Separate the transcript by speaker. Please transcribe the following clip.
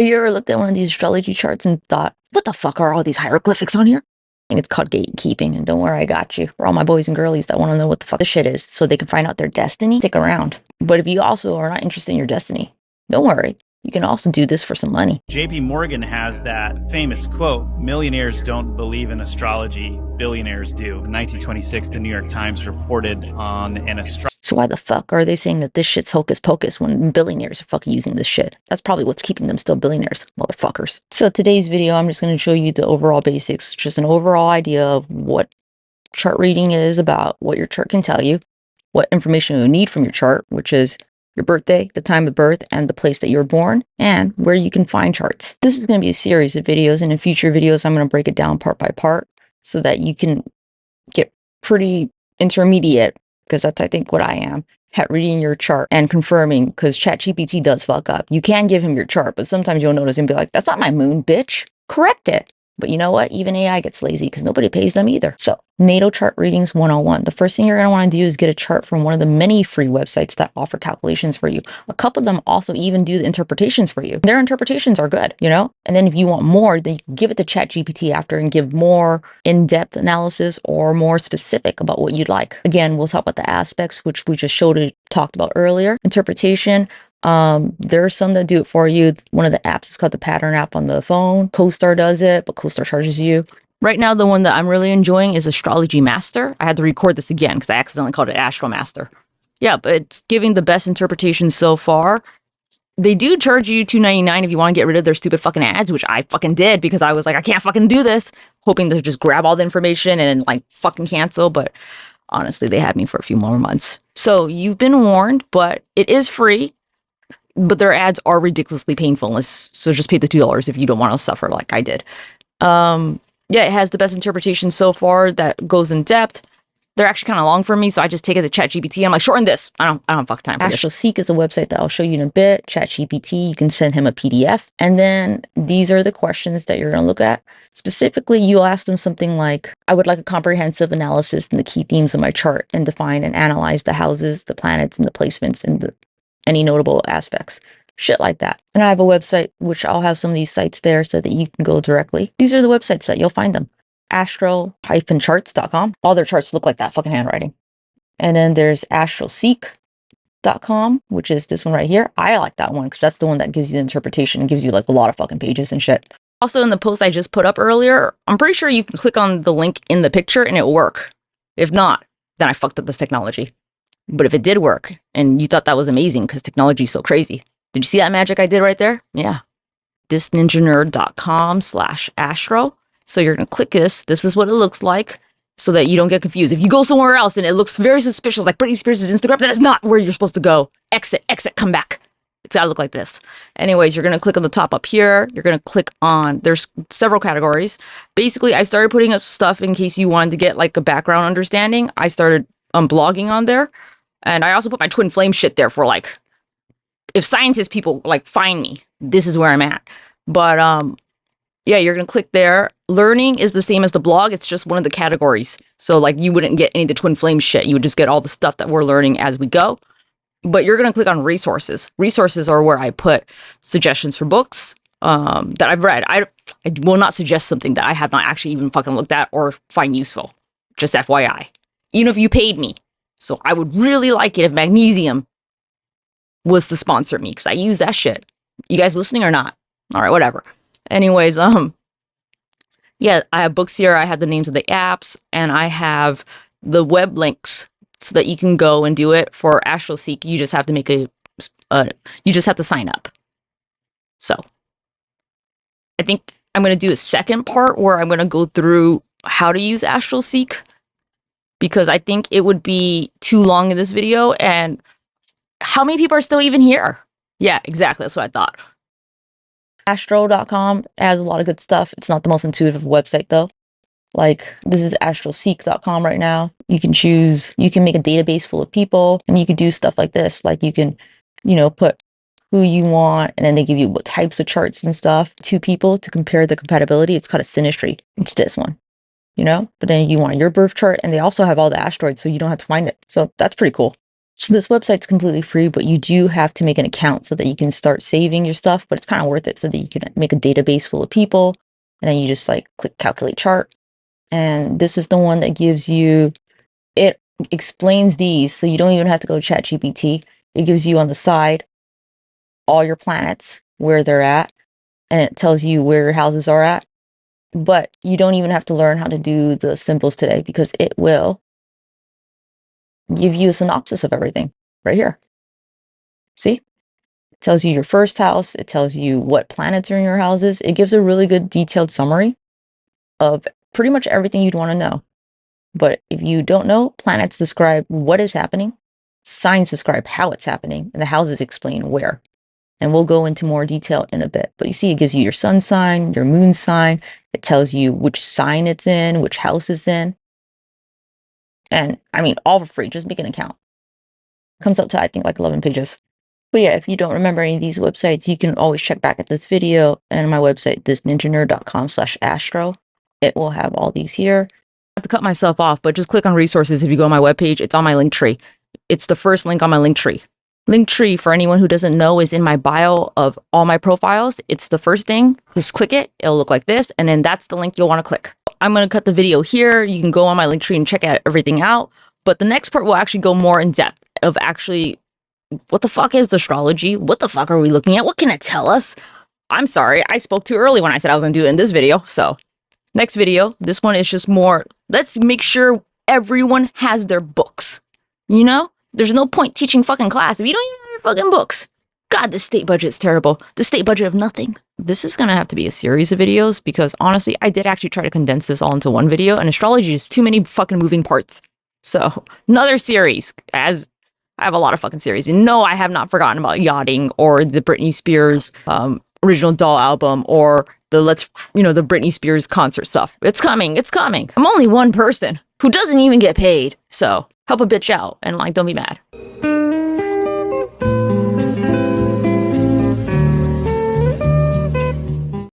Speaker 1: Have you ever looked at one of these astrology charts and thought, what the fuck are all these hieroglyphics on here? I think it's called gatekeeping, and don't worry, I got you. For all my boys and girlies that want to know what the fuck this shit is so they can find out their destiny, stick around. But if you also are not interested in your destiny, don't worry. You can also do this for some money.
Speaker 2: JP Morgan has that famous quote, millionaires don't believe in astrology, billionaires do. In 1926, the New York Times reported on an astrology.
Speaker 1: So why the fuck are they saying that this shit's hocus pocus when billionaires are fucking using this shit? That's probably what's keeping them still billionaires, motherfuckers. So today's video, I'm just going to show you the overall basics, just an overall idea of what chart reading is about, what your chart can tell you, what information you need from your chart, which is your birthday, the time of birth, and the place that you were born, and where you can find charts. This is going to be a series of videos, and in future videos, I'm going to break it down part by part so that you can get pretty intermediate, because that's, I think, what I am, at reading your chart and confirming, because ChatGPT does fuck up. You can give him your chart, but sometimes you'll notice and be like, that's not my moon, bitch. Correct it. But you know what? Even AI gets lazy because nobody pays them either. So, natal chart readings 101. The first thing you're going to want to do is get a chart from one of the many free websites that offer calculations for you. A couple of them also even do the interpretations for you. Their interpretations are good, you know? And then if you want more, then you can give it to ChatGPT after and give more in-depth analysis or more specific about what you'd like. Again, we'll talk about the aspects, which we just talked about earlier. Interpretation. There are some that do it for you. One of the apps is called the Pattern app on the phone. CoStar does it, but CoStar charges you. Right now, the one that I'm really enjoying is Astrology Master. I had to record this again because I accidentally called it Astro Master. Yeah, but it's giving the best interpretation so far. They do charge you $2.99 if you want to get rid of their stupid fucking ads, which I fucking did because I was like, I can't fucking do this, hoping to just grab all the information and like fucking cancel. But honestly, they had me for a few more months. So you've been warned, but it is free. But their ads are ridiculously painful, so just pay the $2 if you don't want to suffer like I did. Yeah, it has the best interpretation so far that goes in depth. They're actually kind of long for me, so I just take it to ChatGPT. I'm like, shorten this. I don't have fuck time for this. AstroSeek is a website that I'll show you in a bit. ChatGPT, you can send him a PDF. And then these are the questions that you're going to look at. Specifically, you'll ask them something like, I would like a comprehensive analysis in the key themes of my chart and define and analyze the houses, the planets, and the placements and any notable aspects, shit like that. And I have a website, which I'll have some of these sites there so that you can go directly. These are the websites that you'll find them. astro-charts.com. All their charts look like that fucking handwriting. And then there's astroseek.com, which is this one right here. I like that one because that's the one that gives you the interpretation and gives you like a lot of fucking pages and shit. Also in the post I just put up earlier, I'm pretty sure you can click on the link in the picture and it'll work. If not, then I fucked up this technology. But if it did work and you thought that was amazing because technology is so crazy, did you see that magic I did right there? Yeah. thisninjanerd.com/astro. So you're going to click this. This is what it looks like so that you don't get confused. If you go somewhere else and it looks very suspicious, like Britney Spears' Instagram, that is not where you're supposed to go. Exit, come back. It's got to look like this. Anyways, you're going to click on the top up here. You're going to click on, there's several categories. Basically, I started putting up stuff in case you wanted to get like a background understanding. I started blogging on there. And I also put my twin flame shit there for like, if scientist people like find me, this is where I'm at. But yeah, you're going to click there. Learning is the same as the blog. It's just one of the categories. So like you wouldn't get any of the twin flame shit. You would just get all the stuff that we're learning as we go. But you're going to click on resources. Resources are where I put suggestions for books that I've read. I will not suggest something that I have not actually even fucking looked at or find useful. Just FYI. Even if you paid me. So I would really like it if Magnesium was to sponsor me because I use that shit. You guys listening or not? All right, whatever. Anyways, yeah, I have books here. I have the names of the apps and I have the web links so that you can go and do it. For AstroSeek, you just have to make you just have to sign up. So I think I'm going to do a second part where I'm going to go through how to use AstroSeek, because I think it would be too long in this video. And how many people are still even here? Yeah, exactly. That's what I thought. Astro.com has a lot of good stuff. It's not the most intuitive website though. Like this is astroseek.com right now. You can make a database full of people and you can do stuff like this. Like you can, put who you want and then they give you what types of charts and stuff. 2 people to compare the compatibility. It's called a synastry. It's this one. But then you want your birth chart and they also have all the asteroids so you don't have to find it. So that's pretty cool. So this website's completely free, but you do have to make an account so that you can start saving your stuff, but it's kind of worth it so that you can make a database full of people, and then you just like click calculate chart. And this is the one that gives you, it explains these, so you don't even have to go to ChatGPT. It gives you on the side all your planets, where they're at, and it tells you where your houses are at. But you don't even have to learn how to do the symbols today, because it will give you a synopsis of everything right here. See? It tells you your first house. It tells you what planets are in your houses. It gives a really good detailed summary of pretty much everything you'd want to know. But if you don't know, planets describe what is happening, signs describe how it's happening, and the houses explain where. And we'll go into more detail in a bit. But you see, it gives you your sun sign, your moon sign. It tells you which sign it's in, which house it's in. And I mean, all for free. Just make an account. Comes out to, I think, like 11 pages. But yeah, if you don't remember any of these websites, you can always check back at this video and my website, thisninjanerd.com/astro. It will have all these here. I have to cut myself off, but just click on resources. If you go on my webpage, it's on my link tree. It's the first link on my link tree. Link tree, for anyone who doesn't know, is in my bio of all my profiles. It's the first thing. Just click it. It'll look like this. And then that's the link you'll want to click. I'm going to cut the video here. You can go on my link tree and check out everything out. But the next part will actually go more in depth of actually, what the fuck is astrology? What the fuck are we looking at? What can it tell us? I'm sorry, I spoke too early when I said I was going to do it in this video. So next video, this one is just more, let's make sure everyone has their books. You know, there's no point teaching fucking class if you don't even have your fucking books. God, the state budget's terrible. The state budget of nothing. This is going to have to be a series of videos because honestly, I did actually try to condense this all into one video, and astrology is too many fucking moving parts. So another series, as I have a lot of fucking series. And no, I have not forgotten about yachting or the Britney Spears original doll album or the the Britney Spears concert stuff. It's coming. It's coming. I'm only one person who doesn't even get paid. So help a bitch out and like, don't be mad.